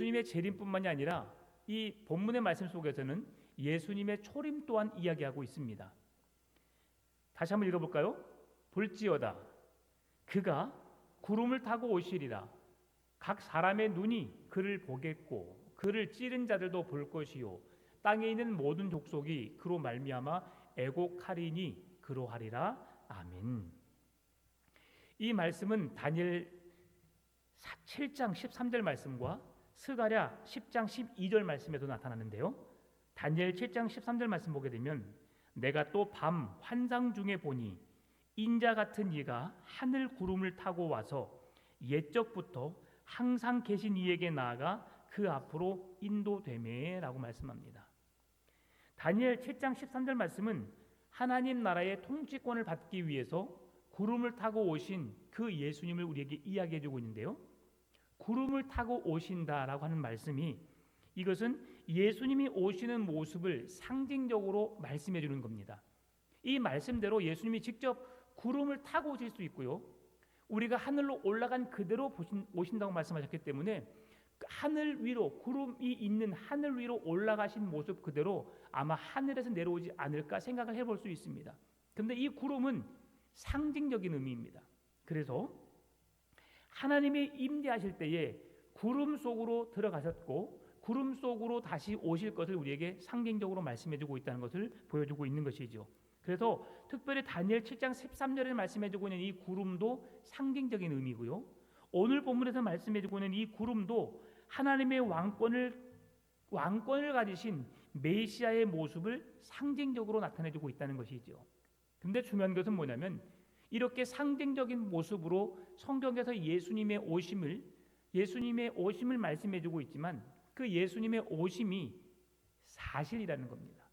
예수님의 재림뿐만이 아니라 이 본문의 말씀 속에서는 예수님의 초림 또한 이야기하고 있습니다. 다시 한번 읽어볼까요? 볼지어다 그가 구름을 타고 오시리라. 각 사람의 눈이 그를 보겠고 그를 찌른 자들도 볼 것이요 땅에 있는 모든 족속이 그로 말미암아 애곡하리니 그로하리라. 아멘. 이 말씀은 다니엘 7장 13절 말씀과 스가랴 10장 12절 말씀에도 나타나는데요. 다니엘 7장 13절 말씀 보게 되면 내가 또 밤 환상 중에 보니 인자 같은 이가 하늘 구름을 타고 와서 옛적부터 항상 계신 이에게 나아가 그 앞으로 인도되매라고 말씀합니다. 다니엘 7장 13절 말씀은 하나님 나라의 통치권을 받기 위해서 구름을 타고 오신 그 예수님을 우리에게 이야기해 주고 있는데요. 구름을 타고 오신다라고 하는 말씀이 이것은 예수님이 오시는 모습을 상징적으로 말씀해 주는 겁니다. 이 말씀대로 예수님이 직접 구름을 타고 오실 수 있고요. 우리가 하늘로 올라간 그대로 오신다고 말씀하셨기 때문에 하늘 위로 구름이 있는 하늘 위로 올라가신 모습 그대로 아마 하늘에서 내려오지 않을까 생각을 해볼 수 있습니다. 그런데 이 구름은 상징적인 의미입니다. 그래서 하나님이 임재하실 때에 구름 속으로 들어가셨고 구름 속으로 다시 오실 것을 우리에게 상징적으로 말씀해주고 있다는 것을 보여주고 있는 것이죠. 그래서 특별히 다니엘 7장 13절에 말씀해주고 있는 이 구름도 상징적인 의미고요. 오늘 본문에서 말씀해주고 있는 이 구름도 하나님의 왕권을 가지신 메시아의 모습을 상징적으로 나타내주고 있다는 것이죠. 그런데 중요한 것은 뭐냐면 이렇게 상징적인 모습으로 성경에서 예수님의 오심을 말씀해주고 있지만 그 예수님의 오심이 사실이라는 겁니다.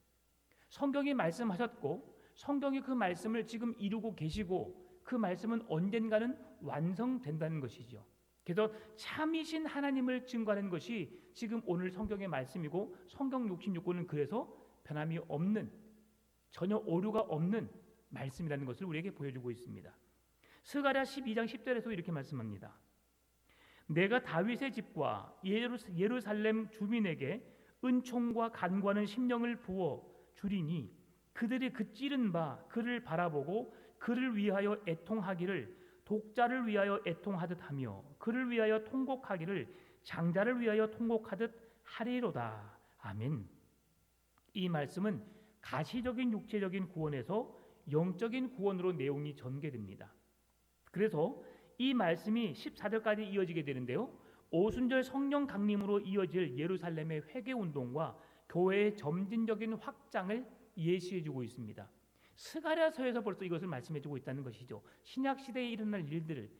성경이 말씀하셨고 성경이 그 말씀을 지금 이루고 계시고 그 말씀은 언젠가는 완성된다는 것이죠. 그래서 참이신 하나님을 증거하는 것이 지금 오늘 성경의 말씀이고 성경 66권은 그래서 변함이 없는 전혀 오류가 없는 말씀이라는 것을 우리에게 보여주고 있습니다. 스가랴 12장 10절에서 이렇게 말씀합니다. 내가 다윗의 집과 예루살렘 주민에게 은총과 간구하는 심령을 부어 주리니 그들이 그 찌른 바 그를 바라보고 그를 위하여 애통하기를 독자를 위하여 애통하듯 하며 그를 위하여 통곡하기를 장자를 위하여 통곡하듯 하리로다. 아멘. 이 말씀은 가시적인 육체적인 구원에서 영적인 구원으로 내용이 전개됩니다. 그래서 이 말씀이 14절까지 이어지게 되는데요. 오순절 성령 강림으로 이어질 예루살렘의 회개운동과 교회의 점진적인 확장을 예시해주고 있습니다. 스가랴서에서 벌써 이것을 말씀해주고 있다는 것이죠. 신약시대에 일어날 일들을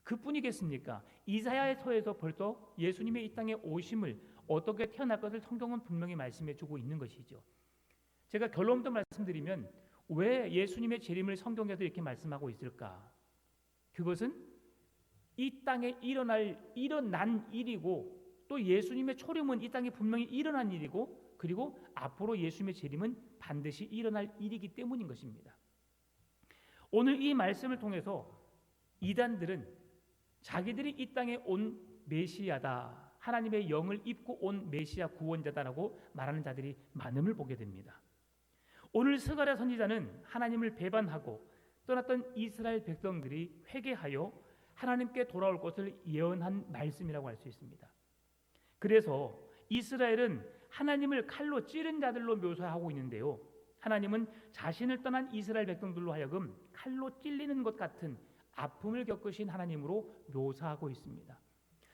그뿐이겠습니까? 이사야서에서 벌써 예수님의 이 땅에 오심을 어떻게 태어날 것을 성경은 분명히 말씀해주고 있는 것이죠. 제가 결론부터 말씀드리면 왜 예수님의 재림을 성경에서 이렇게 말씀하고 있을까? 그것은 이 땅에 일어난 일이고 또 예수님의 초림은 이 땅에 분명히 일어난 일이고 그리고 앞으로 예수님의 재림은 반드시 일어날 일이기 때문인 것입니다. 오늘 이 말씀을 통해서 이단들은 자기들이 이 땅에 온 메시아다, 하나님의 영을 입고 온 메시아 구원자다라고 말하는 자들이 많음을 보게 됩니다. 오늘 스가랴 선지자는 하나님을 배반하고 떠났던 이스라엘 백성들이 회개하여 하나님께 돌아올 것을 예언한 말씀이라고 할 수 있습니다. 그래서 이스라엘은 하나님을 칼로 찌른 자들로 묘사하고 있는데요. 하나님은 자신을 떠난 이스라엘 백성들로 하여금 칼로 찔리는 것 같은 아픔을 겪으신 하나님으로 묘사하고 있습니다.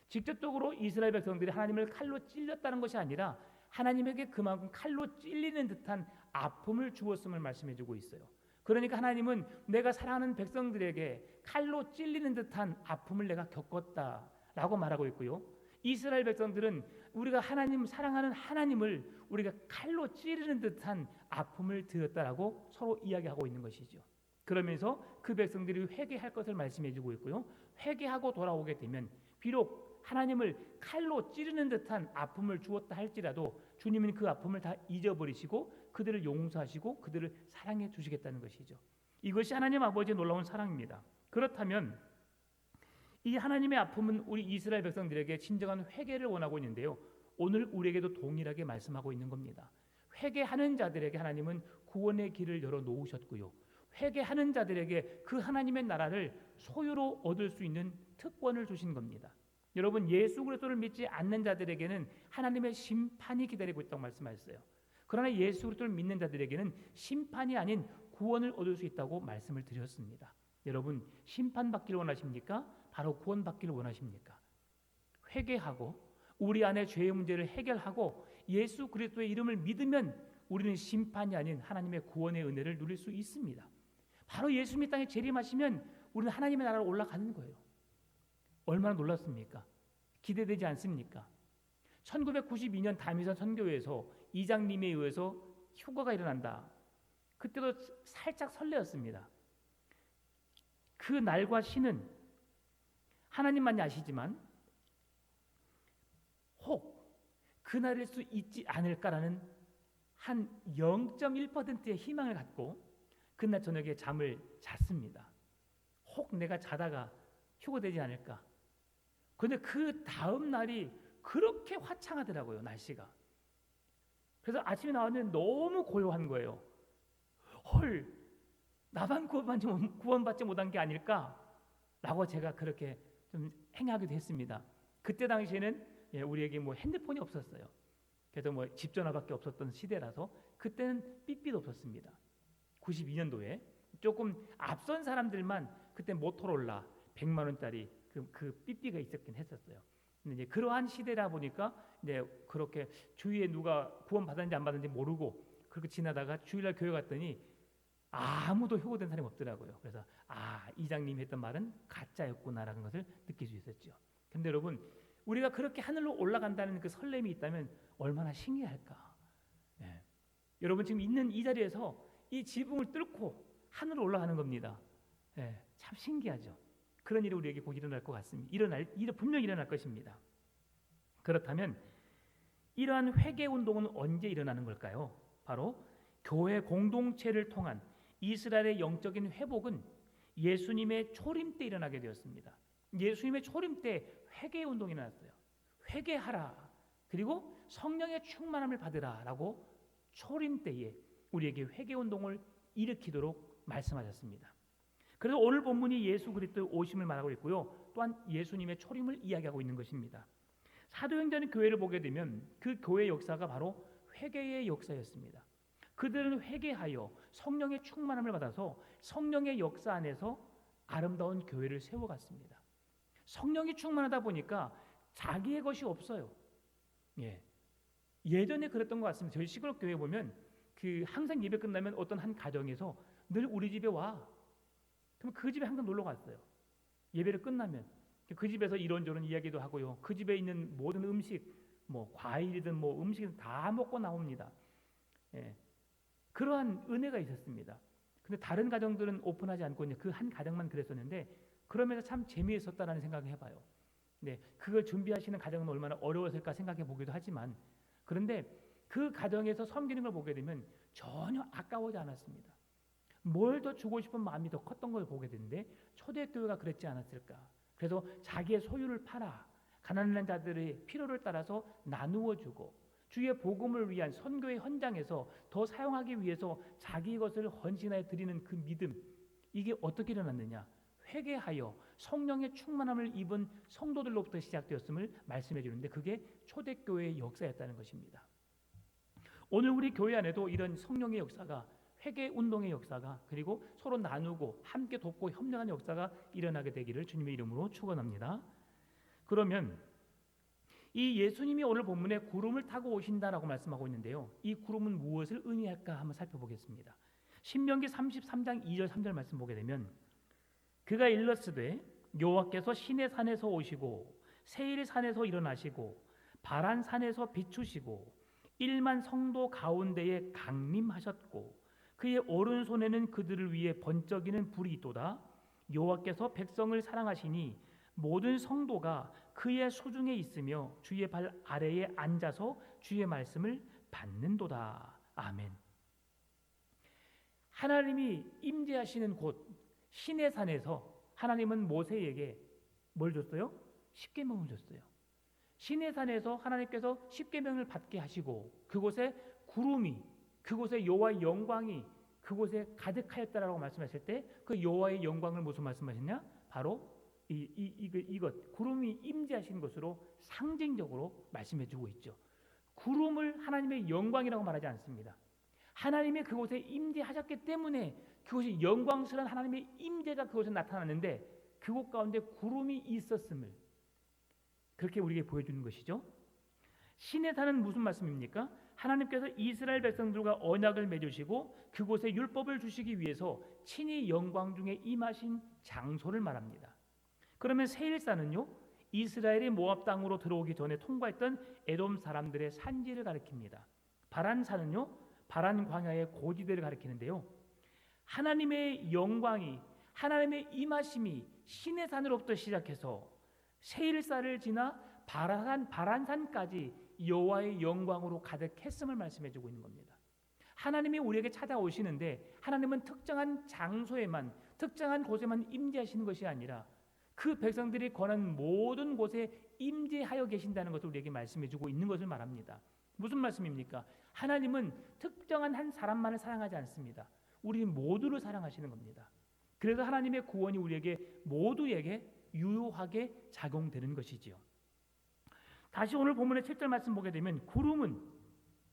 직접적으로 이스라엘 백성들이 하나님을 칼로 찔렸다는 것이 아니라 하나님에게 그만큼 칼로 찔리는 듯한 아픔을 주었음을 말씀해주고 있어요. 그러니까 하나님은 내가 사랑하는 백성들에게 칼로 찔리는 듯한 아픔을 내가 겪었다라고 말하고 있고요. 이스라엘 백성들은 우리가 하나님 사랑하는 하나님을 우리가 칼로 찌르는 듯한 아픔을 들었다라고 서로 이야기하고 있는 것이죠. 그러면서 그 백성들이 회개할 것을 말씀해주고 있고요. 회개하고 돌아오게 되면 비록 하나님을 칼로 찌르는 듯한 아픔을 주었다 할지라도 주님은 그 아픔을 다 잊어버리시고 그들을 용서하시고 그들을 사랑해 주시겠다는 것이죠. 이것이 하나님 아버지의 놀라운 사랑입니다. 그렇다면 이 하나님의 아픔은 우리 이스라엘 백성들에게 진정한 회개를 원하고 있는데요. 오늘 우리에게도 동일하게 말씀하고 있는 겁니다. 회개하는 자들에게 하나님은 구원의 길을 열어 놓으셨고요. 회개하는 자들에게 그 하나님의 나라를 소유로 얻을 수 있는 특권을 주신 겁니다. 여러분, 예수 그리스도를 믿지 않는 자들에게는 하나님의 심판이 기다리고 있다고 말씀하셨어요. 그러나 예수 그리스도를 믿는 자들에게는 심판이 아닌 구원을 얻을 수 있다고 말씀을 드렸습니다. 여러분, 심판받기를 원하십니까? 바로 구원받기를 원하십니까? 회개하고 우리 안에 죄의 문제를 해결하고 예수 그리스도의 이름을 믿으면 우리는 심판이 아닌 하나님의 구원의 은혜를 누릴 수 있습니다. 바로 예수님이 땅에 재림하시면 우리는 하나님의 나라로 올라가는 거예요. 얼마나 놀랐습니까? 기대되지 않습니까? 1992년 다미선 선교회에서 이장님에 의해서 휴가가 일어난다. 그때도 살짝 설레었습니다. 그 날과 시는 하나님만이 아시지만 혹 그날일 수 있지 않을까라는 한 0.1%의 희망을 갖고 그날 저녁에 잠을 잤습니다. 혹 내가 자다가 휴거되지 않을까. 그런데 그 다음 날이 그렇게 화창하더라고요, 날씨가. 그래서 아침에 나왔는데 너무 고요한 거예요. 헐, 나만 구원받지 못한 게 아닐까라고 제가 그렇게 좀 행하기도 했습니다. 그때 당시에는 우리에게 뭐 핸드폰이 없었어요. 그래서 뭐 집 전화밖에 없었던 시대라서 그때는 삐삐도 없었습니다. 92년도에 조금 앞선 사람들만 그때 모토로라 100만 원짜리 그 삐삐가 있었긴 했었어요. 근데 이제 그러한 시대라 보니까 이제 그렇게 주위에 누가 구원 받았는지 안 받았는지 모르고 그렇게 지나다가 주일날 교회 갔더니 아무도 효고된 사람이 없더라고요. 그래서 이장님이 했던 말은 가짜였구나라는 것을 느낄 수 있었죠. 근데 여러분, 우리가 그렇게 하늘로 올라간다는 그 설렘이 있다면 얼마나 신기할까. 여러분 지금 있는 이 자리에서 이 지붕을 뚫고 하늘로 올라가는 겁니다. 참 신기하죠. 그런 일이 우리에게 꼭 일어날 것 같습니다. 분명히 일어날 것입니다. 그렇다면 이러한 회개 운동은 언제 일어나는 걸까요? 바로 교회 공동체를 통한 이스라엘의 영적인 회복은 예수님의 초림 때 일어나게 되었습니다. 예수님의 초림 때 회개 운동이 일어났어요. 회개하라. 그리고 성령의 충만함을 받으라라고 초림 때에 우리에게 회개 운동을 일으키도록 말씀하셨습니다. 그래서 오늘 본문이 예수 그리스도의 오심을 말하고 있고요. 또한 예수님의 초림을 이야기하고 있는 것입니다. 사도행전 교회를 보게 되면 그 교회 역사가 바로 회개의 역사였습니다. 그들은 회개하여 성령의 충만함을 받아서 성령의 역사 안에서 아름다운 교회를 세워갔습니다. 성령이 충만하다 보니까 자기의 것이 없어요. 예전에 그랬던 것 같습니다. 저희 시골 교회 보면 항상 예배 끝나면 어떤 한 가정에서 늘 우리 집에 와. 그럼 그 집에 항상 놀러 갔어요. 예배를 끝나면 그 집에서 이런저런 이야기도 하고요. 그 집에 있는 모든 음식, 뭐 과일이든 뭐 음식이든 다 먹고 나옵니다. 그러한 은혜가 있었습니다. 근데 다른 가정들은 오픈하지 않고 그 한 가정만 그랬었는데 그러면서 참 재미있었다라는 생각을 해봐요. 그걸 준비하시는 가정은 얼마나 어려웠을까 생각해 보기도 하지만 그런데 그 가정에서 섬기는 걸 보게 되면 전혀 아까워지 않았습니다. 뭘 더 주고 싶은 마음이 더 컸던 걸 보게 되는데 초대교회가 그랬지 않았을까. 그래서 자기의 소유를 팔아 가난한 자들의 필요를 따라서 나누어 주고 주의 복음을 위한 선교의 현장에서 더 사용하기 위해서 자기 것을 헌신하여 드리는 그 믿음, 이게 어떻게 일어났느냐. 회개하여 성령의 충만함을 입은 성도들로부터 시작되었음을 말씀해 주는데 그게 초대교회의 역사였다는 것입니다. 오늘 우리 교회 안에도 이런 성령의 역사가, 회개 운동의 역사가, 그리고 서로 나누고 함께 돕고 협력하는 역사가 일어나게 되기를 주님의 이름으로 축원합니다. 그러면 이 예수님이 오늘 본문에 구름을 타고 오신다라고 말씀하고 있는데요. 이 구름은 무엇을 의미할까 한번 살펴보겠습니다. 신명기 33장 2절 3절 말씀 보게 되면 그가 일렀으되 여호와께서 시내 산에서 오시고 세일 산에서 일어나시고 바란 산에서 비추시고 1만 성도 가운데에 강림하셨고 그의 오른손에는 그들을 위해 번쩍이는 불이 있도다. 여호와께서 백성을 사랑하시니 모든 성도가 그의 수중에 있으며 주의 발 아래에 앉아서 주의 말씀을 받는도다. 아멘. 하나님이 임재하시는 곳 시내산에서 하나님은 모세에게 뭘 줬어요? 십계명을 줬어요. 시내산에서 하나님께서 십계명을 받게 하시고 그곳에 구름이, 그곳에 여호와의 영광이 그곳에 가득하였다라고 말씀하실 때 그 여호와의 영광을 무슨 말씀하셨냐? 바로 이것 구름이 임재하시는 것으로 상징적으로 말씀해주고 있죠. 구름을 하나님의 영광이라고 말하지 않습니다. 하나님의 그곳에 임재하셨기 때문에 그곳이 영광스러운 하나님의 임재가 그곳에 나타났는데 그곳 가운데 구름이 있었음을 그렇게 우리에게 보여주는 것이죠. 시내산은 무슨 말씀입니까? 하나님께서 이스라엘 백성들과 언약을 맺으시고 그곳에 율법을 주시기 위해서 친히 영광 중에 임하신 장소를 말합니다. 그러면 세일산은요, 이스라엘이 모압 땅으로 들어오기 전에 통과했던 에돔 사람들의 산지를 가리킵니다. 바란산은요, 바란 광야의 고지대를 가리키는데요. 하나님의 영광이, 하나님의 임하심이 시내산으로부터 시작해서 세일산을 지나 바란산까지 여호와의 영광으로 가득했음을 말씀해주고 있는 겁니다. 하나님이 우리에게 찾아오시는데 하나님은 특정한 장소에만, 특정한 곳에만 임재하시는 것이 아니라 그 백성들이 권한 모든 곳에 임재하여 계신다는 것을 우리에게 말씀해주고 있는 것을 말합니다. 무슨 말씀입니까? 하나님은 특정한 한 사람만을 사랑하지 않습니다. 우리 모두를 사랑하시는 겁니다. 그래서 하나님의 구원이 우리에게 모두에게 유효하게 작용되는 것이지요. 다시 오늘 본문의 7절 말씀 보게 되면 구름은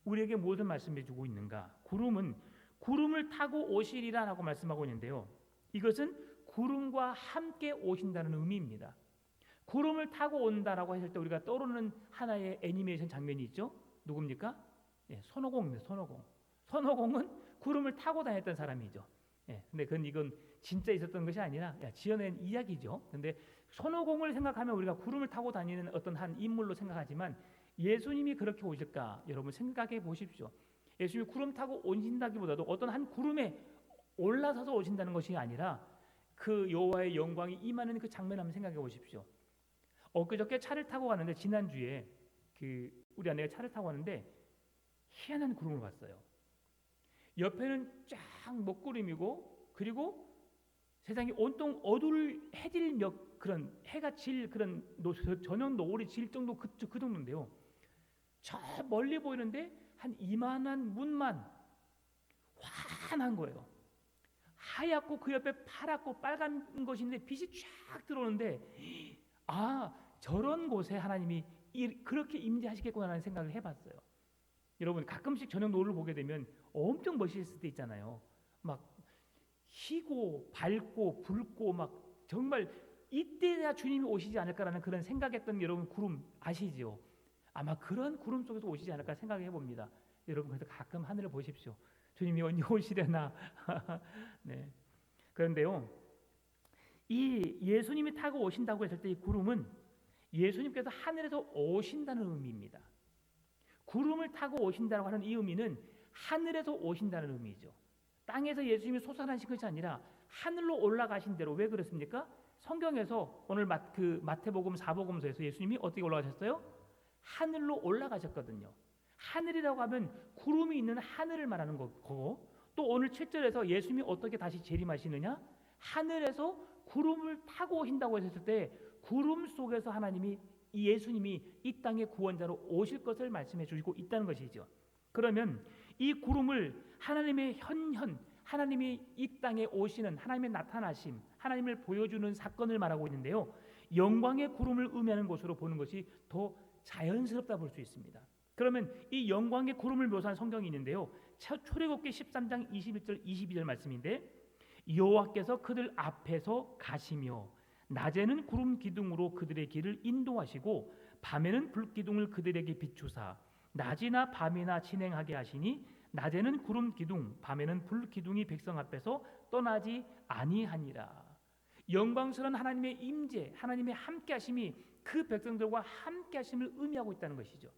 우리에게 무엇을 말씀해주고 있는가? 구름은 구름을 타고 오시리라라고 말씀하고 있는데요. 이것은 구름과 함께 오신다는 의미입니다. 구름을 타고 온다라고 했을 때 우리가 떠오르는 하나의 애니메이션 장면이 있죠. 누굽니까? 손오공입니다. 손오공. 손오공은 구름을 타고 다녔던 사람이죠. 근데 이건 진짜 있었던 것이 아니라 지어낸 이야기죠. 근데 손오공을 생각하면 우리가 구름을 타고 다니는 어떤 한 인물로 생각하지만 예수님이 그렇게 오실까? 여러분 생각해 보십시오. 예수님이 구름 타고 오신다기보다도 어떤 한 구름에 올라서서 오신다는 것이 아니라 그 여호와의 영광이 임하는 그 장면 한번 생각해 보십시오. 엊그저께 차를 타고 가는데 지난주에 우리 아내가 차를 타고 가는데 희한한 구름을 봤어요. 옆에는 쫙 먹구름이고 그리고 세상이 온통 어두울 해질 그런 해가 질 그런 저녁 노을이 질 정도 그 정도인데요. 저 멀리 보이는데 한 이만한 문만 환한 거예요. 하얗고 그 옆에 파랗고 빨간 것인데 빛이 쫙 들어오는데 저런 곳에 하나님이 그렇게 임재하시겠구나라는 생각을 해봤어요. 여러분 가끔씩 저녁 노을을 보게 되면 엄청 멋있을 때 있잖아요. 막 희고 밝고 붉고 막 정말 이때야 주님이 오시지 않을까라는 그런 생각했던 여러분 구름 아시죠? 아마 그런 구름 속에서 오시지 않을까 생각해 봅니다. 여러분 그래서 가끔 하늘을 보십시오. 주님이 언제 오시려나. 네. 그런데요, 이 예수님이 타고 오신다고 했을 때 이 구름은 예수님께서 하늘에서 오신다는 의미입니다. 구름을 타고 오신다고 하는 이 의미는 하늘에서 오신다는 의미죠. 땅에서 예수님이 솟아나신 것이 아니라 하늘로 올라가신 대로. 왜 그렇습니까? 성경에서 오늘 마태복음 4복음서에서 예수님이 어떻게 올라가셨어요? 하늘로 올라가셨거든요. 하늘이라고 하면 구름이 있는 하늘을 말하는 거고, 또 오늘 7절에서 예수님이 어떻게 다시 재림하시느냐? 하늘에서 구름을 타고 오신다고 했을 때 구름 속에서 예수님이 이 땅의 구원자로 오실 것을 말씀해 주시고 있다는 것이죠. 그러면 이 구름을 하나님의 하나님이 이 땅에 오시는 하나님의 나타나심, 하나님을 보여주는 사건을 말하고 있는데요. 영광의 구름을 의미하는 것으로 보는 것이 더 자연스럽다 볼 수 있습니다. 그러면 이 영광의 구름을 묘사한 성경이 있는데요. 출애굽기 13장 21절 22절 말씀인데 여호와께서 그들 앞에서 가시며 낮에는 구름 기둥으로 그들의 길을 인도하시고 밤에는 불 기둥을 그들에게 비추사 낮이나 밤이나 진행하게 하시니 낮에는 구름 기둥 밤에는 불 기둥이 백성 앞에서 떠나지 아니하니라. 영광스러운 하나님의 임재, 하나님의 함께하심이 그 백성들과 함께하심을 의미하고 있다는 것이죠.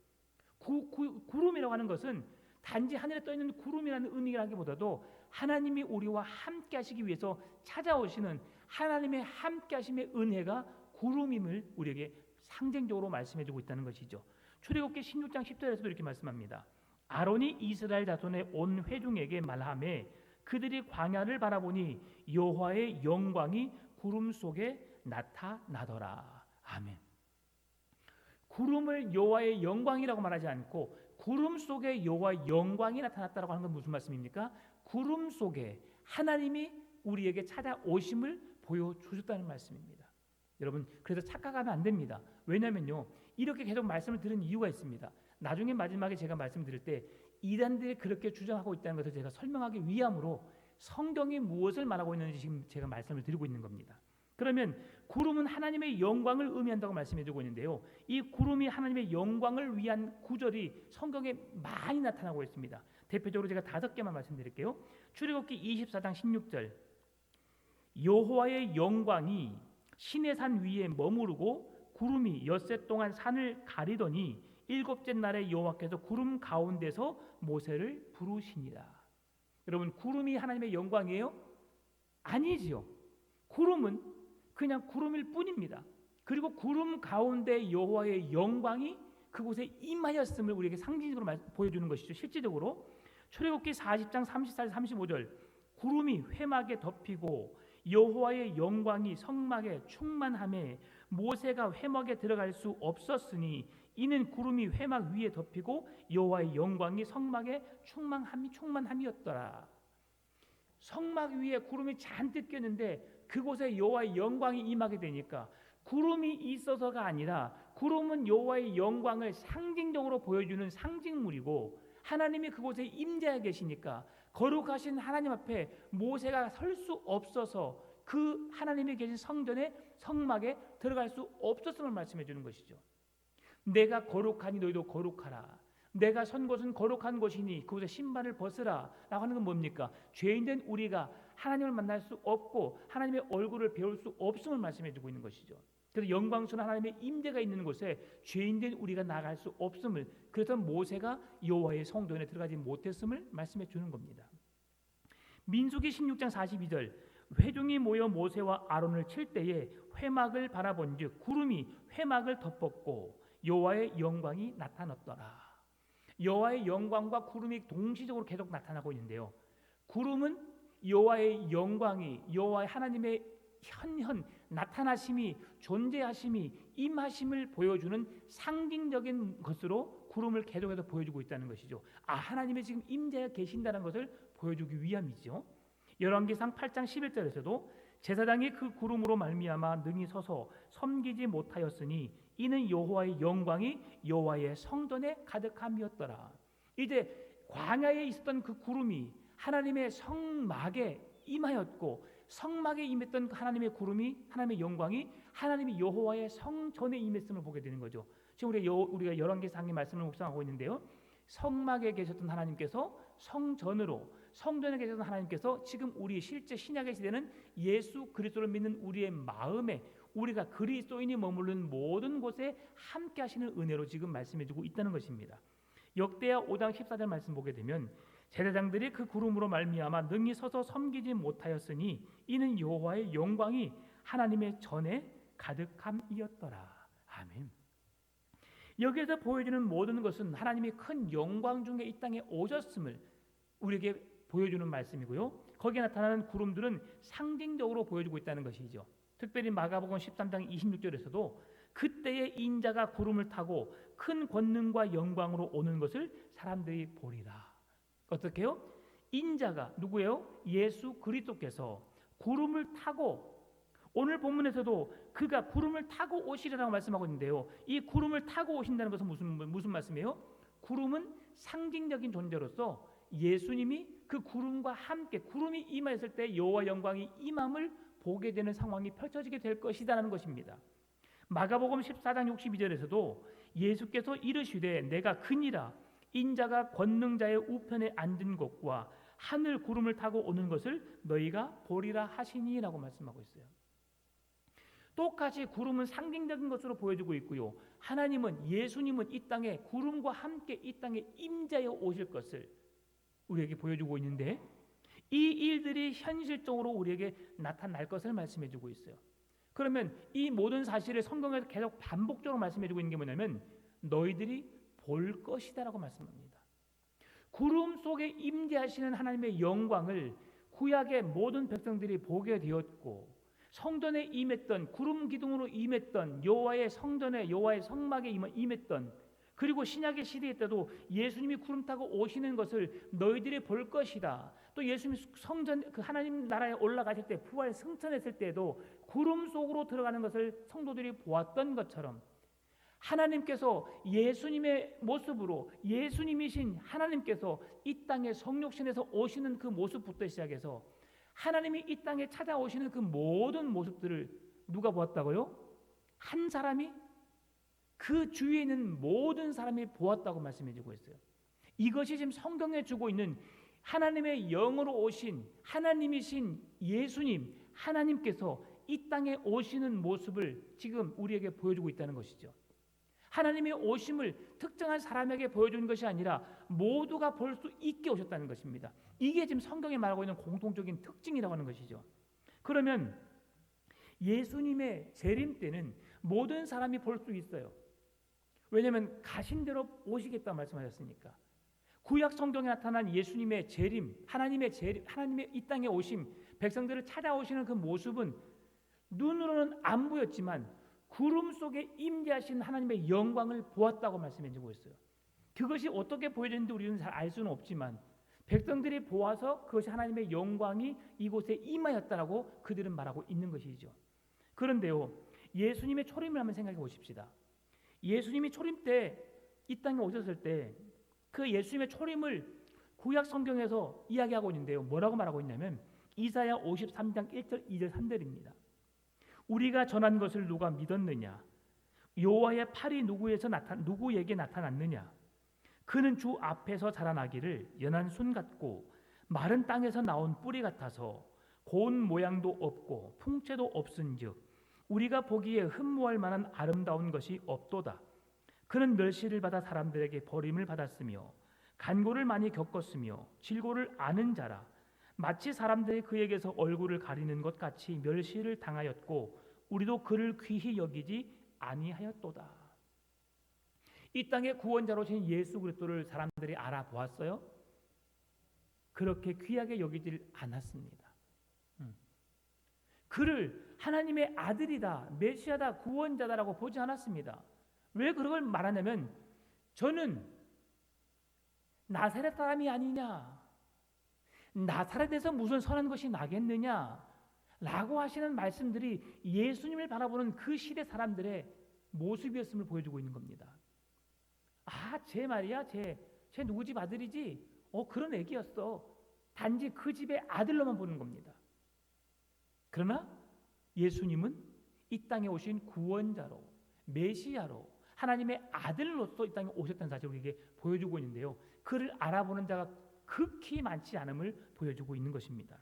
구름이라고 하는 것은 단지 하늘에 떠 있는 구름이라는 의미라기보다도 하나님이 우리와 함께하시기 위해서 찾아오시는 하나님의 함께하심의 은혜가 구름임을 우리에게 상징적으로 말씀해주고 있다는 것이죠. 출애굽기 16장 10절에서도 이렇게 말씀합니다. 아론이 이스라엘 자손의 온 회중에게 말하매 그들이 광야를 바라보니 여호와의 영광이 구름 속에 나타나더라. 아멘. 구름을 여호와의 영광이라고 말하지 않고 구름 속에 여호와의 영광이 나타났다라고 하는 건 무슨 말씀입니까? 구름 속에 하나님이 우리에게 찾아오심을 보여주셨다는 말씀입니다. 여러분, 그래서 착각하면 안 됩니다. 왜냐면요, 이렇게 계속 말씀을 들은 이유가 있습니다. 나중에 마지막에 제가 말씀드릴 때 이단들이 그렇게 주장하고 있다는 것을 제가 설명하기 위함으로 성경이 무엇을 말하고 있는지 지금 제가 말씀을 드리고 있는 겁니다. 그러면 구름은 하나님의 영광을 의미한다고 말씀해주고 있는데요, 이 구름이 하나님의 영광을 위한 구절이 성경에 많이 나타나고 있습니다. 대표적으로 제가 5개만 말씀드릴게요. 출애굽기 24장 16절, 여호와의 영광이 시내산 위에 머무르고 구름이 엿새 동안 산을 가리더니 일곱째 날에 여호와께서 구름 가운데서 모세를 부르시니라. 여러분, 구름이 하나님의 영광이에요? 아니지요. 구름은 그냥 구름일 뿐입니다. 그리고 구름 가운데 여호와의 영광이 그곳에 임하였음을 우리에게 상징적으로 보여주는 것이죠. 실제적으로 출애굽기 40장 34절 35절, 구름이 회막에 덮이고 여호와의 영광이 성막에 충만함에 모세가 회막에 들어갈 수 없었으니 이는 구름이 회막 위에 덮이고 여호와의 영광이 성막에 충만함이었더라. 성막 위에 구름이 잔뜩 꼈는데 그곳에 여호와의 영광이 임하게 되니까 구름이 있어서가 아니라 구름은 여호와의 영광을 상징적으로 보여주는 상징물이고 하나님이 그곳에 임재하고 계시니까 거룩하신 하나님 앞에 모세가 설 수 없어서 그 하나님이 계신 성전에 성막에 들어갈 수 없었음을 말씀해 주는 것이죠. 내가 거룩하니 너희도 거룩하라. 내가 선 곳은 거룩한 곳이니 그곳에 신발을 벗으라 라고 하는 건 뭡니까? 죄인된 우리가 하나님을 만날 수 없고 하나님의 얼굴을 배울 수 없음을 말씀해 주고 있는 것이죠. 그래서 영광스러운 하나님의 임재가 있는 곳에 죄인된 우리가 나갈 수 없음을, 그래서 모세가 여호와의 성전에 들어가지 못했음을 말씀해 주는 겁니다. 민수기 16장 42절, 회중이 모여 모세와 아론을 칠 때에 회막을 바라본즉 구름이 회막을 덮었고 여호와의 영광이 나타났더라. 여호와의 영광과 구름이 동시적으로 계속 나타나고 있는데요, 구름은 여호와의 영광이, 여호와의 하나님의 현현 나타나심이, 존재하심이, 임하심을 보여주는 상징적인 것으로 구름을 계속해서 보여주고 있다는 것이죠. 하나님이 지금 임재해 계신다는 것을 보여주기 위함이죠. 열왕기상 8장 11절에서도 제사장이 그 구름으로 말미암아 능히 서서 섬기지 못하였으니 이는 여호와의 영광이 여호와의 성전에 가득함이었더라. 이제 광야에 있었던 그 구름이 하나님의 성막에 임하였고 성막에 임했던 하나님의 구름이, 하나님의 영광이 하나님이 여호와의 성전에 임했음을 보게 되는 거죠. 지금 우리가 열왕기상의 말씀을 묵상하고 있는데요, 성막에 계셨던 하나님께서 성전에 계셨던 하나님께서 지금 우리 실제 신약의 시대는 예수 그리스도를 믿는 우리의 마음에 우리가 그리스도인이 머무르는 모든 곳에 함께 하시는 은혜로 지금 말씀해주고 있다는 것입니다. 역대하 5장 14절 말씀 보게 되면 제사장들이 그 구름으로 말미암아 능히 서서 섬기지 못하였으니 이는 여호와의 영광이 하나님의 전에 가득함이었더라. 아멘. 여기에서 보여주는 모든 것은 하나님이 큰 영광 중에 이 땅에 오셨음을 우리에게 보여주는 말씀이고요, 거기에 나타나는 구름들은 상징적으로 보여주고 있다는 것이죠. 특별히 마가복음 13장 26절에서도 그때의 인자가 구름을 타고 큰 권능과 영광으로 오는 것을 사람들이 보리라. 어떻게 해요? 인자가 누구예요? 예수 그리스도께서 구름을 타고, 오늘 본문에서도 그가 구름을 타고 오시리라고 말씀하고 있는데요, 이 구름을 타고 오신다는 것은 무슨 말씀이에요? 구름은 상징적인 존재로서 예수님이 그 구름과 함께, 구름이 임하였을 때 여호와 영광이 임함을 보게 되는 상황이 펼쳐지게 될 것이다라는 것입니다. 마가복음 14장 62절에서도 예수께서 이르시되 내가 그니라 인자가 권능자의 우편에 앉은 것과 하늘 구름을 타고 오는 것을 너희가 보리라 하시니라고 말씀하고 있어요. 똑같이 구름은 상징적인 것으로 보여주고 있고요, 하나님은, 예수님은 이 땅에 구름과 함께 이 땅에 임재하여 오실 것을 우리에게 보여주고 있는데, 이 일들이 현실적으로 우리에게 나타날 것을 말씀해주고 있어요. 그러면 이 모든 사실을 성경에서 계속 반복적으로 말씀해주고 있는 게 뭐냐면 너희들이 볼 것이다라고 말씀합니다. 구름 속에 임재하시는 하나님의 영광을 구약의 모든 백성들이 보게 되었고 성전에 임했던, 구름 기둥으로 임했던, 여호와의 성전에, 여호와의 성막에 임했던, 그리고 신약의 시대에 때도 예수님이 구름 타고 오시는 것을 너희들이 볼 것이다. 또 예수님이 성전, 그 하나님 나라에 올라가실 때, 부활 승천했을 때도 구름 속으로 들어가는 것을 성도들이 보았던 것처럼, 하나님께서 예수님의 모습으로, 예수님이신 하나님께서 이 땅에 성육신에서 오시는 그 모습부터 시작해서 하나님이 이 땅에 찾아오시는 그 모든 모습들을 누가 보았다고요? 한 사람이, 그 주위에 있는 모든 사람이 보았다고 말씀해 주고 있어요. 이것이 지금 성경에 주고 있는 하나님의 영으로 오신 하나님이신 예수님, 하나님께서 이 땅에 오시는 모습을 지금 우리에게 보여주고 있다는 것이죠. 하나님의 오심을 특정한 사람에게 보여주는 것이 아니라 모두가 볼 수 있게 오셨다는 것입니다. 이게 지금 성경에 말하고 있는 공통적인 특징이라고 하는 것이죠. 그러면 예수님의 재림 때는 모든 사람이 볼 수 있어요. 왜냐하면 가신 대로 오시겠다 말씀하셨으니까. 구약 성경에 나타난 예수님의 재림, 하나님의 이 땅에 오심, 백성들을 찾아오시는 그 모습은 눈으로는 안 보였지만 구름 속에 임재하신 하나님의 영광을 보았다고 말씀해 주고 있어요. 그것이 어떻게 보여졌는지 우리는 잘 알 수는 없지만 백성들이 보아서 그것이 하나님의 영광이 이곳에 임하였다라고 그들은 말하고 있는 것이죠. 그런데요, 예수님의 초림을 한번 생각해 보십시다. 예수님이 초림 때 이 땅에 오셨을 때 그 예수님의 초림을 구약 성경에서 이야기하고 있는데요. 뭐라고 말하고 있냐면 이사야 53장 1절 2절 3절입니다. 우리가 전한 것을 누가 믿었느냐? 여호와의 팔이 누구에게 나타났느냐? 그는 주 앞에서 자라나기를 연한 순 같고 마른 땅에서 나온 뿌리 같아서 고운 모양도 없고 풍채도 없은즉 우리가 보기에 흠모할 만한 아름다운 것이 없도다. 그는 멸시를 받아 사람들에게 버림을 받았으며 간고를 많이 겪었으며 질고를 아는 자라. 마치 사람들이 그에게서 얼굴을 가리는 것 같이 멸시를 당하였고 우리도 그를 귀히 여기지 아니하였도다. 이 땅의 구원자로 신 예수 그리스도를 사람들이 알아보았어요? 그렇게 귀하게 여기질 않았습니다. 그를 하나님의 아들이다, 메시아다, 구원자다라고 보지 않았습니다. 왜 그걸 말하냐면 저는 나사렛 사람이 아니냐, 나사렛에서 무슨 선한 것이 나겠느냐 라고 하시는 말씀들이 예수님을 바라보는 그 시대 사람들의 모습이었음을 보여주고 있는 겁니다. 아, 쟤 말이야, 쟤 누구 집 아들이지? 그런 애기였어. 단지 그 집의 아들로만 보는 겁니다. 그러나 예수님은 이 땅에 오신 구원자로, 메시아로, 하나님의 아들로서 이 땅에 오셨다는 사실을 우리에게 보여주고 있는데요. 그를 알아보는 자가 극히 많지 않음을 보여주고 있는 것입니다.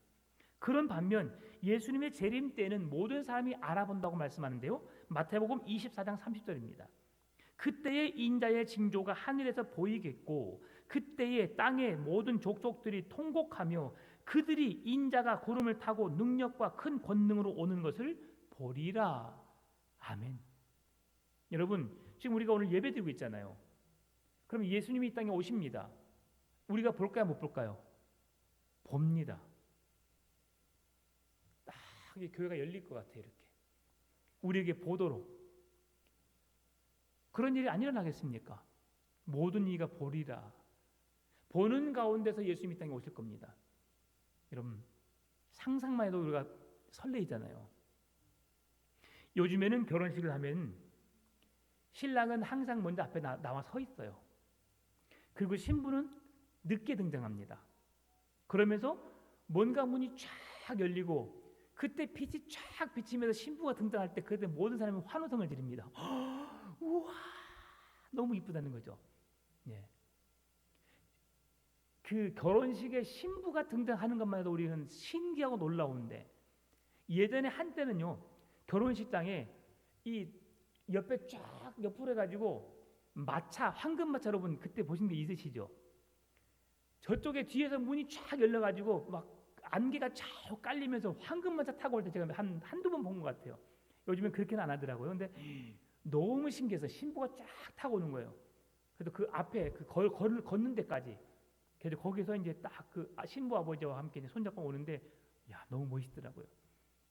그런 반면 예수님의 재림 때는 모든 사람이 알아본다고 말씀하는데요. 마태복음 24장 30절입니다. 그때의 인자의 징조가 하늘에서 보이겠고 그때의 땅의 모든 족속들이 통곡하며 그들이 인자가 구름을 타고 능력과 큰 권능으로 오는 것을 보리라. 아멘. 여러분, 지금 우리가 오늘 예배드리고 있잖아요. 그럼 예수님이 이 땅에 오십니다. 우리가 볼까요, 못 볼까요? 봅니다. 딱 교회가 열릴 것 같아요. 이렇게 우리에게 보도록. 그런 일이 안 일어나겠습니까? 모든 이가 보리라. 보는 가운데서 예수님이 이 땅에 오실 겁니다. 여러분, 상상만 해도 우리가 설레이잖아요. 요즘에는 결혼식을 하면 신랑은 항상 먼저 앞에 나와 서 있어요. 그리고 신부는 늦게 등장합니다. 그러면서 뭔가 문이 쫙 열리고 그때 빛이 쫙 비치면서 신부가 등장할 때 그때 모든 사람이 환호성을 지릅니다. 우와, 너무 이쁘다는 거죠. 예. 그 결혼식에 신부가 등장하는 것만 해도 우리는 신기하고 놀라운데 예전에 한때는요 결혼식장에 이 옆에 쫙 옆으로 해가지고 마차, 황금마차 여러분 그때 보신 게 있으시죠? 저쪽에 뒤에서 문이 쫙 열려가지고 막 안개가 쫙 깔리면서 황금마차 타고 올 때 제가 한두 번 본 것 같아요. 요즘엔 그렇게는 안 하더라고요. 근데 너무 신기해서 신부가 쫙 타고 오는 거예요. 그래서 그 앞에 걷는 데까지. 그래서 거기서 이제 딱 그 신부 아버지와 함께 이제 손잡고 오는데 야 너무 멋있더라고요.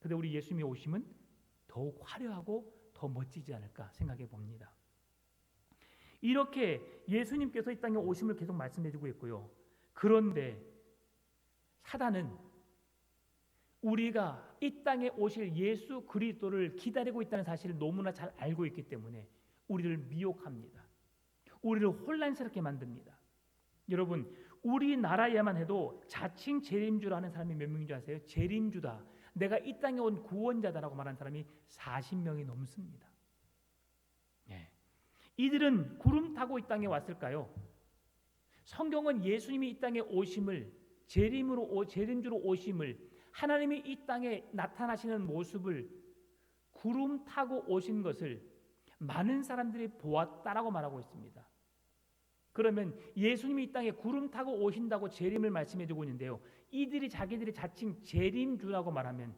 근데 우리 예수님의 오심은 더욱 화려하고 더 멋지지 않을까 생각해 봅니다. 이렇게 예수님께서 이 땅에 오심을 계속 말씀해 주고 있고요. 그런데 사단은 우리가 이 땅에 오실 예수 그리스도를 기다리고 있다는 사실을 너무나 잘 알고 있기 때문에 우리를 미혹합니다. 우리를 혼란스럽게 만듭니다. 여러분, 우리나라에만 해도 자칭 재림주라는 사람이 몇 명인 줄 아세요? 재림주다, 내가 이 땅에 온 구원자다라고 말하는 사람이 40명이 넘습니다. 네. 이들은 구름 타고 이 땅에 왔을까요? 성경은 예수님이 이 땅에 오심을, 재림주로 오심을, 하나님이 이 땅에 나타나시는 모습을 구름 타고 오신 것을 많은 사람들이 보았다라고 말하고 있습니다. 그러면 예수님이 이 땅에 구름 타고 오신다고 재림을 말씀해 주고 있는데요, 이들이 자기들이 자칭 재림주라고 말하면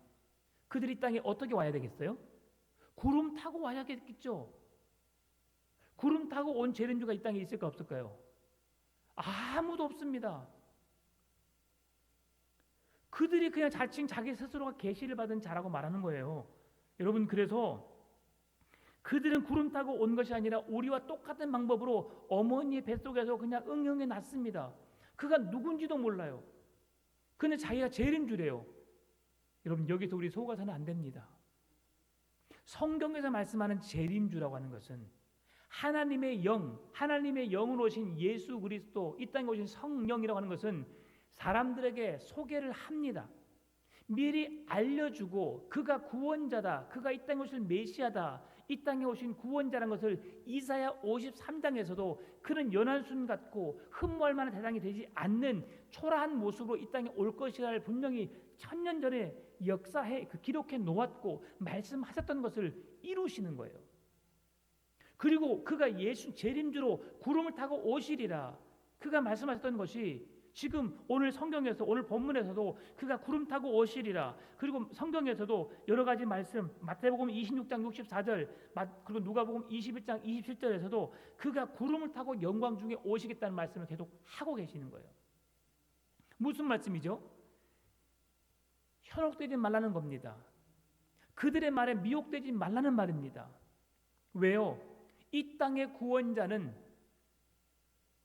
그들이 이 땅에 어떻게 와야 되겠어요? 구름 타고 와야겠죠. 구름 타고 온 재림주가 이 땅에 있을까 없을까요? 아무도 없습니다. 그들이 그냥 자칭 자기 스스로가 계시를 받은 자라고 말하는 거예요. 여러분, 그래서 그들은 구름 타고 온 것이 아니라 우리와 똑같은 방법으로 어머니의 뱃속에서 그냥 응용해 놨습니다. 그가 누군지도 몰라요. 근데 자기가 재림주래요. 여러분, 여기서 우리 속아서는 안 됩니다. 성경에서 말씀하는 재림주라고 하는 것은 하나님의 영으로 오신 예수 그리스도, 이 땅에 오신 성령이라고 하는 것은 사람들에게 소개를 합니다. 미리 알려주고 그가 구원자다, 그가 이 땅에 오실 메시아다, 이 땅에 오신 구원자라는 것을 이사야 53장에서도 그는 연한순 같고 흠모할 만한 대상이 되지 않는 초라한 모습으로 이 땅에 올 것이라를 분명히 천년 전에 역사해 기록해 놓았고 말씀하셨던 것을 이루시는 거예요. 그리고 그가 예수 재림주로 구름을 타고 오시리라, 그가 말씀하셨던 것이 지금 오늘 성경에서, 오늘 본문에서도 그가 구름 타고 오시리라, 그리고 성경에서도 여러 가지 말씀, 마태복음 26장 64절, 그리고 누가복음 21장 27절에서도 그가 구름을 타고 영광 중에 오시겠다는 말씀을 계속 하고 계시는 거예요. 무슨 말씀이죠? 현혹되지 말라는 겁니다. 그들의 말에 미혹되지 말라는 말입니다. 왜요? 이 땅의 구원자는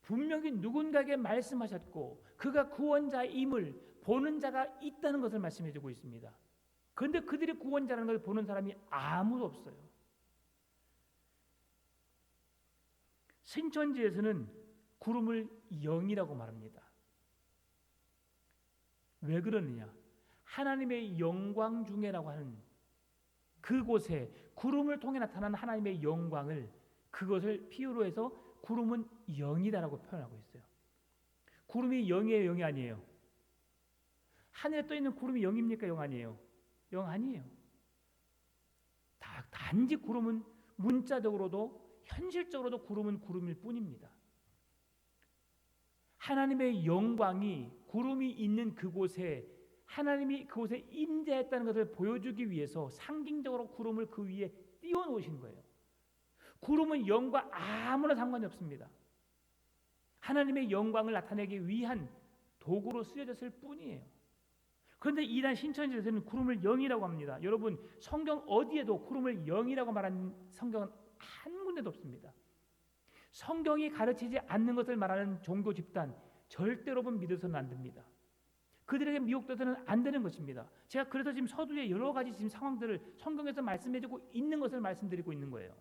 분명히 누군가에게 말씀하셨고 그가 구원자임을 보는 자가 있다는 것을 말씀해 주고 있습니다. 그런데 그들이 구원자라는 걸 보는 사람이 아무도 없어요. 신천지에서는 구름을 영이라고 말합니다. 왜 그러느냐? 하나님의 영광 중에라고 하는 그곳에 구름을 통해 나타나는 하나님의 영광을, 그것을 비유로 해서 구름은 영이다라고 표현하고 있어요. 구름이 영이에요, 영이 아니에요? 하늘에 떠 있는 구름이 영입니까, 영 아니에요? 영 아니에요. 단지 구름은 문자적으로도 현실적으로도 구름은 구름일 뿐입니다. 하나님의 영광이 구름이 있는 그곳에, 하나님이 그곳에 임재했다는 것을 보여주기 위해서 상징적으로 구름을 그 위에 띄워놓으신 거예요. 구름은 영과 아무런 상관이 없습니다. 하나님의 영광을 나타내기 위한 도구로 쓰여졌을 뿐이에요. 그런데 이단 신천지에서는 구름을 영이라고 합니다. 여러분, 성경 어디에도 구름을 영이라고 말하는 성경은 한 군데도 없습니다. 성경이 가르치지 않는 것을 말하는 종교 집단 절대로 믿어서는 안 됩니다. 그들에게 미혹돼서는 안 되는 것입니다. 제가 그래서 지금 서두에 여러 가지 지금 상황들을 성경에서 말씀해주고 있는 것을 말씀드리고 있는 거예요.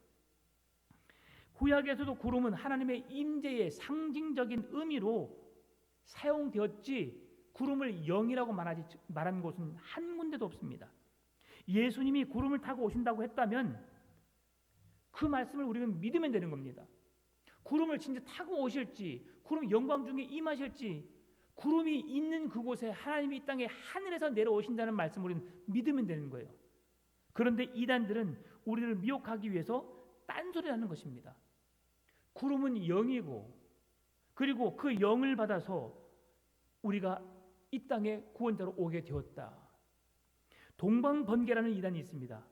구약에서도 구름은 하나님의 임재의 상징적인 의미로 사용되었지 구름을 영이라고 말한 곳은 한 군데도 없습니다. 예수님이 구름을 타고 오신다고 했다면 그 말씀을 우리는 믿으면 되는 겁니다. 구름을 진짜 타고 오실지, 구름 영광 중에 임하실지, 구름이 있는 그곳에 하나님이 이 땅에 하늘에서 내려오신다는 말씀을 우리는 믿으면 되는 거예요. 그런데 이단들은 우리를 미혹하기 위해서 딴소리를 하는 것입니다. 구름은 영이고, 그리고 그 영을 받아서 우리가 이 땅에 구원자로 오게 되었다. 동방번개라는 이단이 있습니다.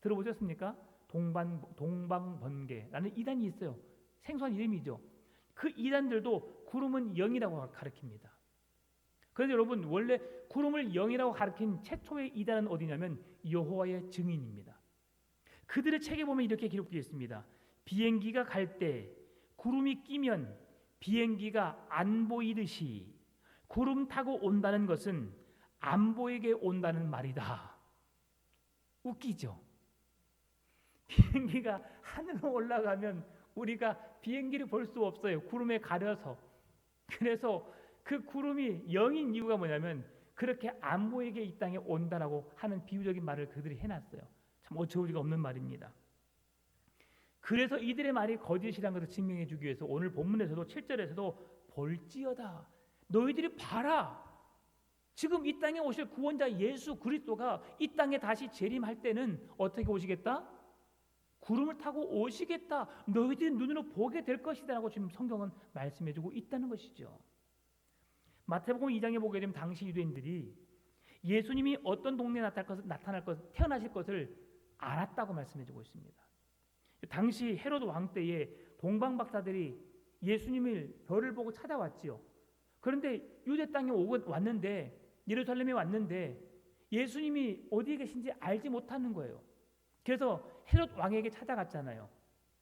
들어보셨습니까? 동방번개라는 이단이 있어요. 생소한 이름이죠. 그 이단들도 구름은 영이라고 가르칩니다. 그런데 여러분 원래 구름을 영이라고 가리킨 최초의 이단은 어디냐면 여호와의 증인입니다. 그들의 책에 보면 이렇게 기록되어 있습니다. 비행기가 갈 때 구름이 끼면 비행기가 안 보이듯이 구름 타고 온다는 것은 안 보이게 온다는 말이다. 웃기죠? 비행기가 하늘로 올라가면 우리가 비행기를 볼 수 없어요. 구름에 가려서. 그래서 그 구름이 영인 이유가 뭐냐면 그렇게 안 보이게 이 땅에 온다라고 하는 비유적인 말을 그들이 해놨어요. 참 어처구니가 없는 말입니다. 그래서 이들의 말이 거짓이라는 것을 증명해 주기 위해서 오늘 본문에서도 7절에서도 볼지어다 너희들이 봐라. 지금 이 땅에 오실 구원자 예수 그리스도가 이 땅에 다시 재림할 때는 어떻게 오시겠다? 구름을 타고 오시겠다. 너희들이 눈으로 보게 될 것이다 라고 지금 성경은 말씀해 주고 있다는 것이죠. 마태복음 2장에 보게 되면 당시 유대인들이 예수님이 어떤 동네에 나타날 것, 태어나실 것을 알았다고 말씀해 주고 있습니다. 당시 헤로드 왕 때에 동방 박사들이 예수님을 별을 보고 찾아왔지요. 그런데 유대 땅에 왔는데 예루살렘에 왔는데 예수님이 어디에 계신지 알지 못하는 거예요. 그래서 헤롯 왕에게 찾아갔잖아요.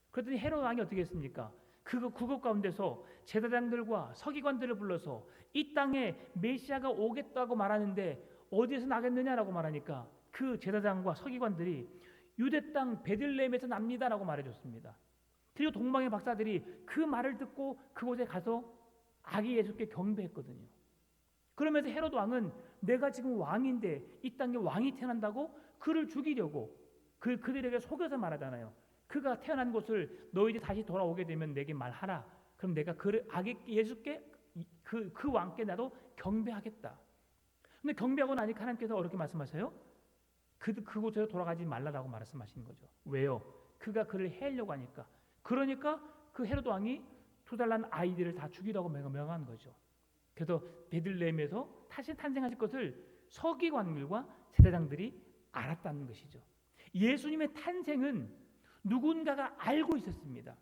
그랬더니 헤롯 왕이 어떻게 했습니까? 그것 가운데서 제사장들과 서기관들을 불러서 이 땅에 메시아가 오겠다고 말하는데 어디에서 나겠느냐라고 말하니까 그 제사장과 서기관들이 유대 땅 베들레헴에서 납니다라고 말해줬습니다. 그리고 동방의 박사들이 그 말을 듣고 그곳에 가서 아기 예수께 경배했거든요. 그러면서 헤롯 왕은 내가 지금 왕인데 이 땅에 왕이 태어난다고 그를 죽이려고 그들에게 속여서 말하잖아요. 그가 태어난 곳을 너희들이 다시 돌아오게 되면 내게 말하라. 그럼 내가 아기 예수께 그 왕께 나도 경배하겠다. 근데 경배하고 나니까 하나님께서 어렵게 말씀하세요. 그곳으로 돌아가지 말라라고 말씀하시는 거죠. 왜요? 그가 그를 해하려고 하니까. 그러니까 그 헤롯 왕이 두 달 난 아이들을 다 죽이라고 명한 거죠. 그래서 베들레헴에서 다시 탄생하실 것을 서기관들과 제사장들이 알았다는 것이죠. 예수님의 탄생은 누군가가 알고 있었습니다.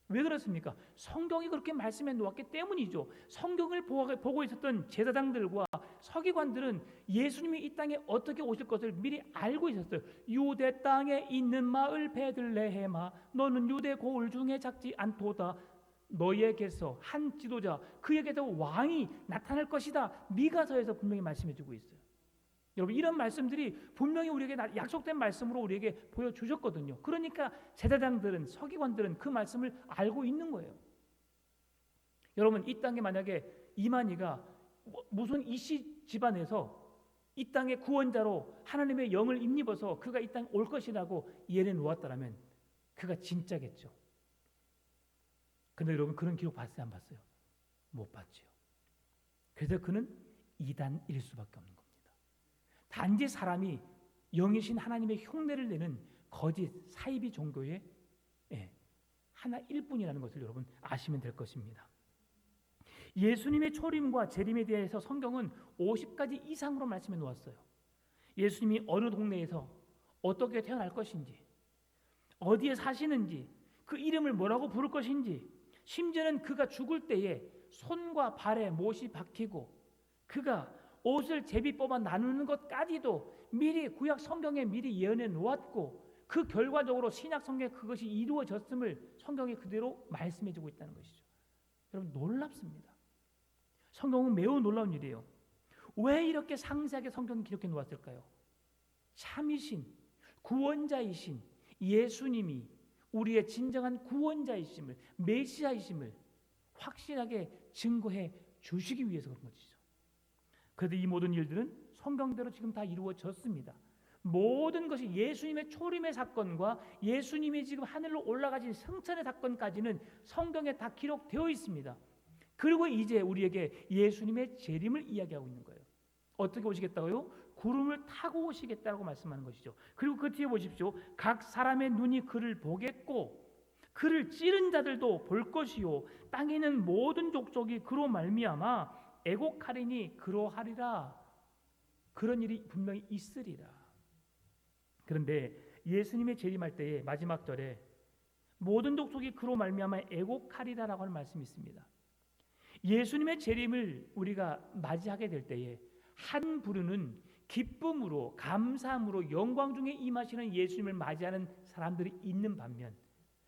왜 그렇습니까? 성경이 그렇게 말씀해 놓았기 때문이죠. 성경을 보고 있었던 제사장들과 서기관들은 예수님이 이 땅에 어떻게 오실 것을 미리 알고 있었어요. 유대 땅에 있는 마을 베들레헴아 너는 유대 고을 중에 작지 않도다. 너에게서 한 지도자 그에게서 왕이 나타날 것이다. 미가서에서 분명히 말씀해 주고 있어요. 여러분 이런 말씀들이 분명히 우리에게 약속된 말씀으로 우리에게 보여주셨거든요. 그러니까 제사장들은 서기관들은 그 말씀을 알고 있는 거예요. 여러분 이 땅에 만약에 이만희가 무슨 이씨 집안에서 이 땅의 구원자로 하나님의 영을 입입어서 그가 이 땅에 올 것이라고 예언해 놓았다면 그가 진짜겠죠. 근데 여러분 그런 기록 봤어요? 안 봤어요? 못 봤죠. 그래서 그는 이단일 수밖에 없는 겁니다. 단지 사람이 영이신 하나님의 흉내를 내는 거짓 사이비 종교의 하나일 뿐이라는 것을 여러분 아시면 될 것입니다. 예수님의 초림과 재림에 대해서 성경은 50가지 이상으로 말씀해 놓았어요. 예수님이 어느 동네에서 어떻게 태어날 것인지, 어디에 사시는지, 그 이름을 뭐라고 부를 것인지, 심지어는 그가 죽을 때에 손과 발에 못이 박히고 그가 옷을 제비 뽑아 나누는 것까지도 미리 구약 성경에 미리 예언해 놓았고 그 결과적으로 신약 성경에 그것이 이루어졌음을 성경이 그대로 말씀해 주고 있다는 것이죠. 여러분 놀랍습니다. 성경은 매우 놀라운 일이에요. 왜 이렇게 상세하게 성경이 기록해 놓았을까요? 참이신 구원자이신 예수님이 우리의 진정한 구원자이심을 메시아이심을 확실하게 증거해 주시기 위해서 그런 것이죠. 그런데 이 모든 일들은 성경대로 지금 다 이루어졌습니다. 모든 것이 예수님의 초림의 사건과 예수님이 지금 하늘로 올라가신 승천의 사건까지는 성경에 다 기록되어 있습니다. 그리고 이제 우리에게 예수님의 재림을 이야기하고 있는 거예요. 어떻게 오시겠다고요? 구름을 타고 오시겠다고 말씀하는 것이죠. 그리고 그 뒤에 보십시오. 각 사람의 눈이 그를 보겠고 그를 찌른 자들도 볼 것이요 땅에 있는 모든 족속이 그로 말미암아 애곡하리니 그러하리라. 그런 일이 분명히 있으리라. 그런데 예수님의 재림할 때의 마지막 절에 모든 족속이 그로 말미암아 애곡하리라라고 하는 말씀이 있습니다. 예수님의 재림을 우리가 맞이하게 될 때에 한 부류는 기쁨으로 감사함으로 영광 중에 임하시는 예수님을 맞이하는 사람들이 있는 반면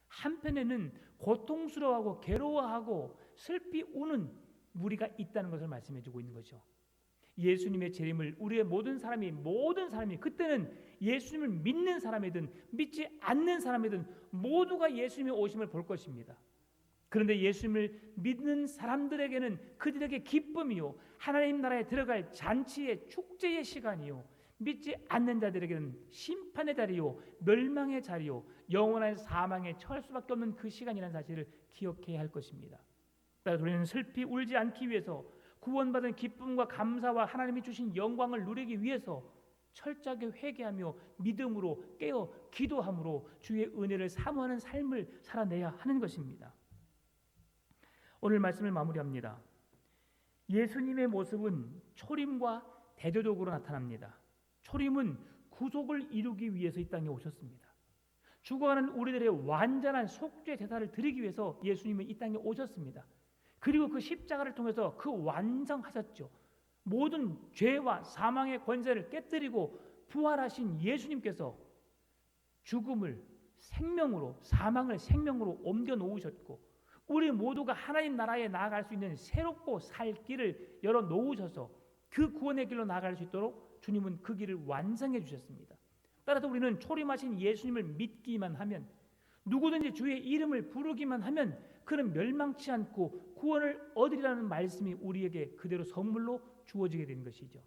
한편에는 고통스러워하고 괴로워하고 슬피 우는 무리가 있다는 것을 말씀해 주고 있는 거죠. 예수님의 재림을 우리의 모든 사람이 그때는 예수님을 믿는 사람이든 믿지 않는 사람이든 모두가 예수님의 오심을 볼 것입니다. 그런데 예수님을 믿는 사람들에게는 그들에게 기쁨이요 하나님 나라에 들어갈 잔치의 축제의 시간이요 믿지 않는 자들에게는 심판의 자리요 멸망의 자리요 영원한 사망에 처할 수밖에 없는 그 시간이라는 사실을 기억해야 할 것입니다. 따라서 우리는 슬피 울지 않기 위해서 구원받은 기쁨과 감사와 하나님이 주신 영광을 누리기 위해서 철저하게 회개하며 믿음으로 깨어 기도함으로 주의 은혜를 사모하는 삶을 살아내야 하는 것입니다. 오늘 말씀을 마무리합니다. 예수님의 모습은 초림과 대조적으로 나타납니다. 초림은 구속을 이루기 위해서 이 땅에 오셨습니다. 죽어가는 우리들의 완전한 속죄 제사를 드리기 위해서 예수님은 이 땅에 오셨습니다. 그리고 그 십자가를 통해서 그 완성하셨죠. 모든 죄와 사망의 권세를 깨뜨리고 부활하신 예수님께서 죽음을 생명으로 사망을 생명으로 옮겨 놓으셨고 우리 모두가 하나님 나라에 나아갈 수 있는 새롭고 살 길을 열어 놓으셔서 그 구원의 길로 나아갈 수 있도록 주님은 그 길을 완성해 주셨습니다. 따라서 우리는 초림하신 예수님을 믿기만 하면 누구든지 주의 이름을 부르기만 하면 그는 멸망치 않고 구원을 얻으리라는 말씀이 우리에게 그대로 선물로 주어지게 되는 것이죠.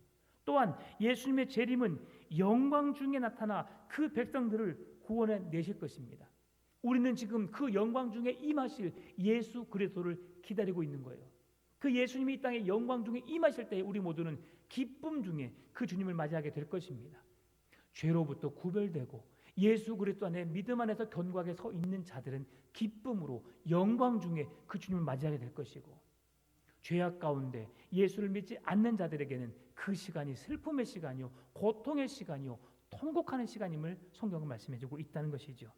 또한 예수님의 재림은 영광 중에 나타나 그 백성들을 구원해 내실 것입니다. 우리는 지금 그 영광 중에 임하실 예수 그리스도를 기다리고 있는 거예요. 그 예수님이 이 땅에 영광 중에 임하실 때 우리 모두는 기쁨 중에 그 주님을 맞이하게 될 것입니다. 죄로부터 구별되고 예수 그리스도 안에 믿음 안에서 견고하게 서 있는 자들은 기쁨으로 영광 중에 그 주님을 맞이하게 될 것이고 죄악 가운데 예수를 믿지 않는 자들에게는 그 시간이 슬픔의 시간이요 고통의 시간이요 통곡하는 시간임을 성경은 말씀해주고 있다는 것이죠.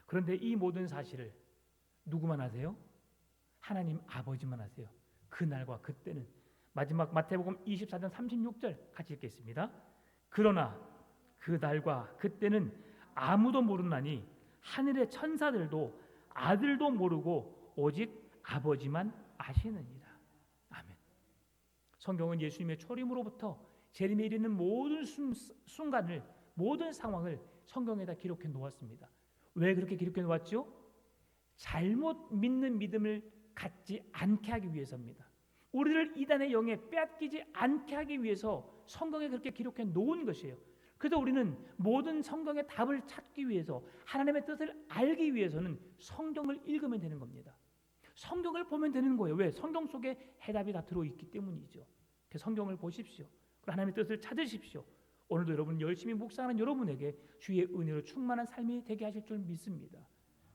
그런데 이 모든 사실을 누구만 아세요? 하나님 아버지만 아세요. 그날과 그때는 마지막 마태복음 24장 36절 같이 읽겠습니다. 그러나 그날과 그때는 아무도 모르나니 하늘의 천사들도 아들도 모르고 오직 아버지만 아시느니라. 아멘. 성경은 예수님의 초림으로부터 재림에 이르는 모든 순간을 모든 상황을 성경에다 기록해 놓았습니다. 왜 그렇게 기록해 놓았죠? 잘못 믿는 믿음을 갖지 않게 하기 위해서입니다. 우리를 이단의 영에 빼앗기지 않게 하기 위해서 성경에 그렇게 기록해 놓은 것이에요. 그래서 우리는 모든 성경의 답을 찾기 위해서 하나님의 뜻을 알기 위해서는 성경을 읽으면 되는 겁니다. 성경을 보면 되는 거예요. 왜? 성경 속에 해답이 다 들어있기 때문이죠. 성경을 보십시오. 그리고 하나님의 뜻을 찾으십시오. 오늘도 여러분 열심히 묵상하는 여러분에게 주의 은혜로 충만한 삶이 되게 하실 줄 믿습니다.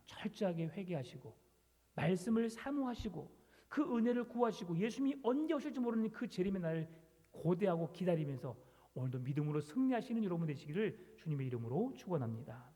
철저하게 회개하시고 말씀을 사모하시고 그 은혜를 구하시고 예수님이 언제 오실지 모르는 그 재림의 날을 고대하고 기다리면서 오늘도 믿음으로 승리하시는 여러분 되시기를 주님의 이름으로 축원합니다.